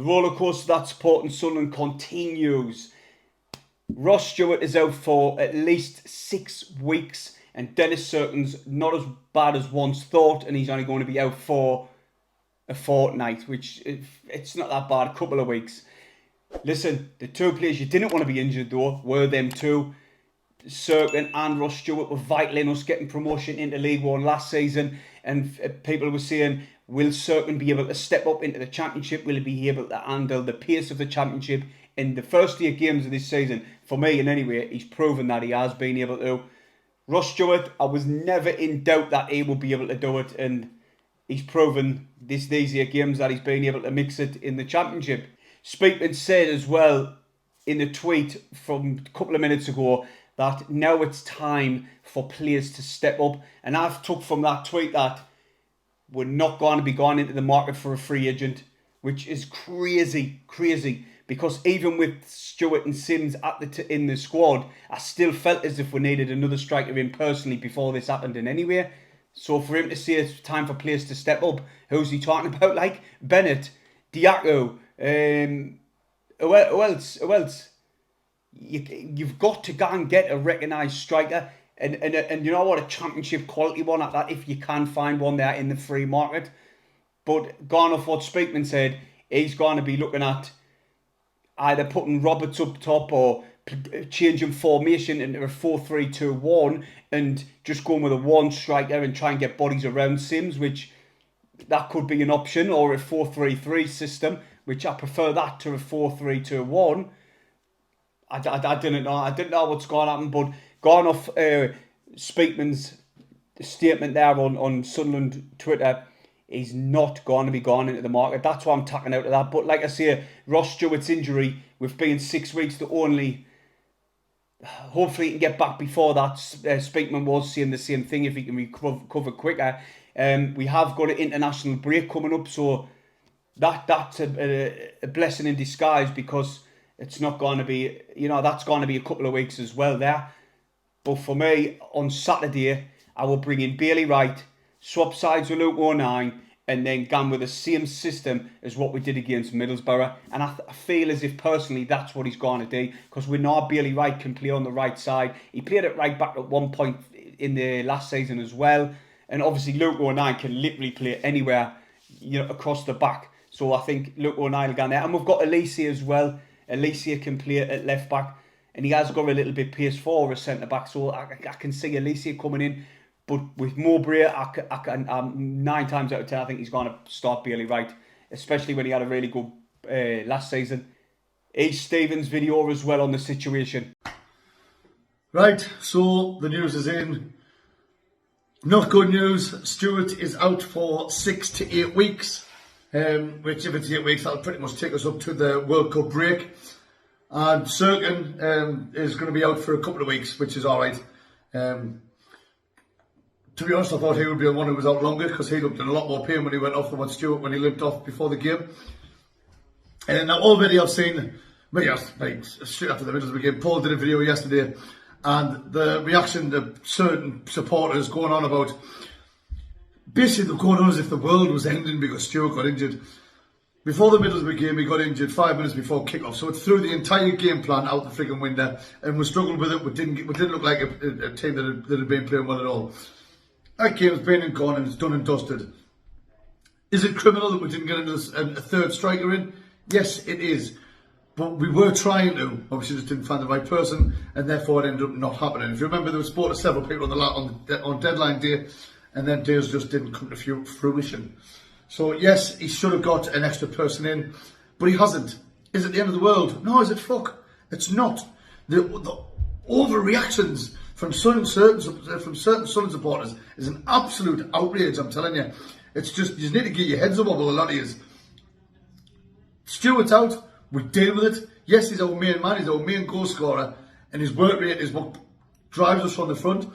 The rollercoaster that's supporting Sunderland continues. Ross Stewart is out for at least 6 weeks, and Denis Cirkin's not as bad as once thought, and he's only going to be out for a fortnight, which it's not that bad, a couple of weeks. Listen, the two players you didn't want to be injured though were them two. Cirkin and Ross Stewart were vital in us getting promotion into League One last season, and people were saying, will Cirkin be able to step up into the Championship? Will he be able to handle the pace of the Championship? In the first 8 games of this season, for me in any way, he's proven that he has been able to. Ross Stewart, I was never in doubt that he would be able to do it, and he's proven these 8 games that he's been able to mix it in the Championship. Speakman said as well in the tweet from a couple of minutes ago that now it's time for players to step up. And I've took from that tweet that we're not going to be going into the market for a free agent, which is crazy. Because even with Stewart and Sims in the squad, I still felt as if we needed another striker in personally before this happened in any way. So for him to say it's time for players to step up, who's he talking about? Like Bennett, Jacques, who else? You've got to go and get a recognised striker, and you know what, a Championship quality one at that, if you can find one there in the free market. But going off what Speakman said, he's going to be looking at either putting Roberts up top or changing formation into a 4-3-2-1 and just going with a one striker and try and get bodies around Sims, which that could be an option, or a 4-3-3 system, which I prefer that to a 4-3-2-1. I didn't know. I didn't know what's going to happen, but going off Speakman's statement there on Sunderland Twitter, he's not going to be gone into the market. That's why I'm tacking out of that. But like I say, Ross Stewart's injury, with being 6 weeks to only, hopefully he can get back before that. Speakman was saying the same thing, if he can recover quicker. We have got an international break coming up, so that's a blessing in disguise, because it's not going to be, that's going to be a couple of weeks as well there. But for me, on Saturday, I will bring in Bailey Wright, swap sides with Luke O'Nien, and then go with the same system as what we did against Middlesbrough. And I feel as if personally that's what he's going to do, because we know Bailey Wright can play on the right side. He played at right back at one point in the last season as well. And obviously Luke O'Nien can literally play anywhere, across the back. So I think Luke O'Nien will go in there. And we've got Elise as well. Elise can play at left back, and he has got a little bit pace for a centre back. So I can see Elise coming in. But with Mowbray, I can 9 times out of 10, I think he's going to start Bailey Wright, especially when he had a really good last season. H. Stevens' video as well on the situation. Right, so the news is in. Not good news. Stewart is out for 6 to 8 weeks, which if it's 8 weeks, that'll pretty much take us up to the World Cup break. And Cirkin is going to be out for a couple of weeks, which is all right. To be honest, I thought he would be the one who was out longer, because he looked in a lot more pain when he went off than what Stewart when he limped off before the game. And now already I've seen, like straight after the middle of the game, Paul did a video yesterday, and the reaction to certain supporters going on about, basically they're going on as if the world was ending because Stewart got injured. Before the middle of the game, he got injured 5 minutes before kick-off, so it threw the entire game plan out the frigging window, and we struggled with it. We didn't look like a team that had been playing well at all. That game's been and gone, and it's done and dusted. Is it criminal that we didn't get a third striker in? Yes, it is. But we were trying to. Obviously, just didn't find the right person, and therefore it ended up not happening. If you remember, there was spoke to several people on deadline day, and then days just didn't come to fruition. So yes, he should have got an extra person in, but he hasn't. Is it the end of the world? No, is it? Fuck. It's not. The overreactions from certain Sunderland supporters is an absolute outrage, I'm telling you. It's just, you just need to get your heads up over a lot of you. Stewart's out, we deal with it. Yes, he's our main man, he's our main goal scorer, and his work rate is what drives us from the front.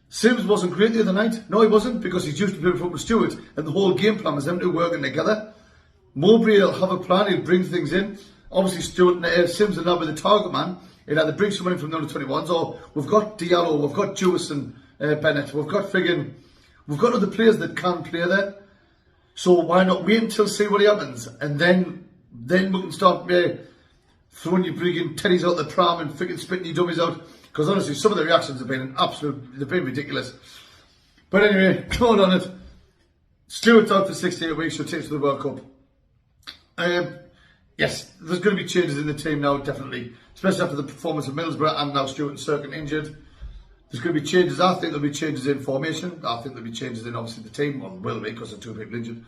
Sims wasn't great the other night. No, he wasn't, because he's used to playing front with Stewart, and the whole game plan was them two working together. Mowbray will have a plan, he'll bring things in. Obviously, Sims will now be the target man. He'll either bring someone in from the under-21s, or we've got Diallo, we've got Geeson, Bennett, we've got other players that can play there. So why not wait until see what happens, and then then we can start throwing your frigging teddies out the pram and freaking spitting your dummies out. Because honestly, some of the reactions have been they've been ridiculous. But anyway, going on it. Stewart's out for 68 weeks, she'll take to the World Cup. Yes, there's going to be changes in the team now, definitely. Especially after the performance of Middlesbrough and now Stewart and Cirkin injured. There's going to be changes. I think there'll be changes in formation. I think there'll be changes in, obviously, the team. Well, will be, because there are 2 people injured.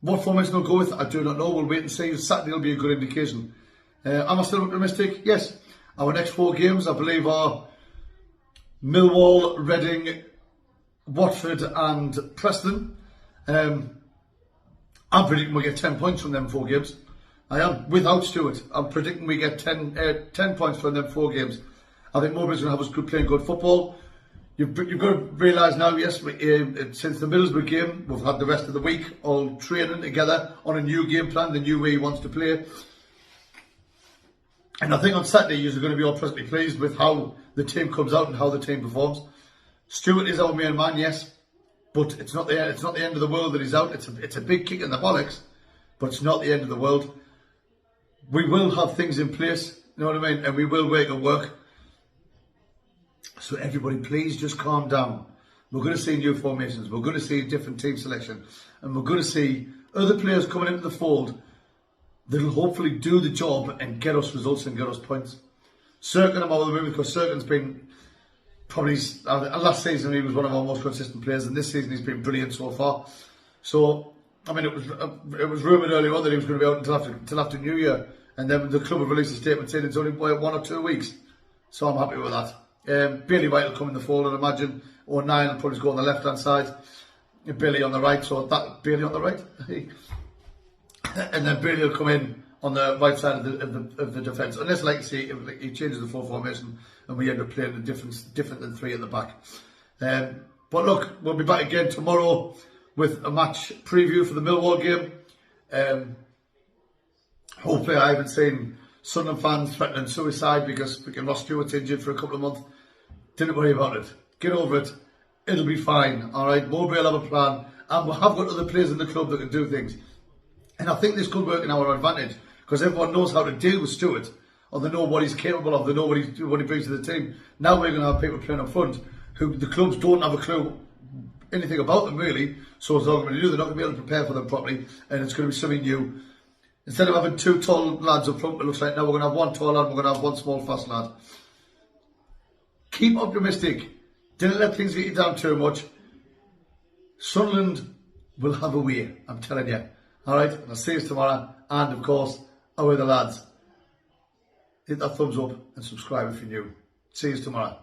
What formation they'll go with, I do not know. We'll wait and see. Saturday will be a good indication. Am I still optimistic? Yes. Our next 4 games, I believe, are Millwall, Reading, Watford and Preston. I'm predicting we get 10 points from them 4 games. I am, without Stewart. I'm predicting we get 10 points from them 4 games. I think Mowbray's going to have us playing good football. You've got to realise now, yes, since the Middlesbrough game, we've had the rest of the week all training together on a new game plan, the new way he wants to play. And I think on Saturday, you're going to be all pleasantly pleased with how the team comes out and how the team performs. Stewart is our main man, yes, but it's not the end of the world that he's out. It's a big kick in the bollocks, but it's not the end of the world. We will have things in place, you know what I mean, and we will make it work. So everybody, please just calm down. We're going to see new formations. We're going to see different team selection, and we're going to see other players coming into the fold that'll hopefully do the job and get us results and get us points. Cirkin, I'm out of the moon because Cirkin's been probably, last season he was one of our most consistent players, and this season he's been brilliant so far. So, I mean, it was rumoured earlier on that he was going to be out until after New Year, and then the club have released a statement saying it's only 1 or 2 weeks. So I'm happy with that. Bailey White will come in the fold, I'd imagine. O'Neill will probably go on the left-hand side. Bailey on the right, so that Bailey on the right. And then Bailey will come in on the right side of the defence. Unless, like you see, he changes the full formation and we end up playing a different than 3 at the back. But look, we'll be back again tomorrow with a match preview for the Millwall game. Hopefully I haven't seen Sunderland fans threatening suicide because Ross Stewart's injured for a couple of months. Didn't worry about it. Get over it. It'll be fine. Alright, Mowbray will have a plan. And we have got other players in the club that can do things. And I think this could work in our advantage because everyone knows how to deal with Stewart, or they know what he's capable of, they know what he brings to the team. Now we're going to have people playing up front who the clubs don't have a clue anything about them really, so it's all going to do. They're not going to be able to prepare for them properly, and it's going to be something new. Instead of having 2 tall lads up front, it looks like now we're going to have 1 tall lad and we're going to have 1 small fast lad. Keep optimistic. Don't let things get you down too much. Sunderland will have a way, I'm telling you. Alright, and I'll see you tomorrow. And of course, away the lads. Hit that thumbs up and subscribe if you're new. See you tomorrow.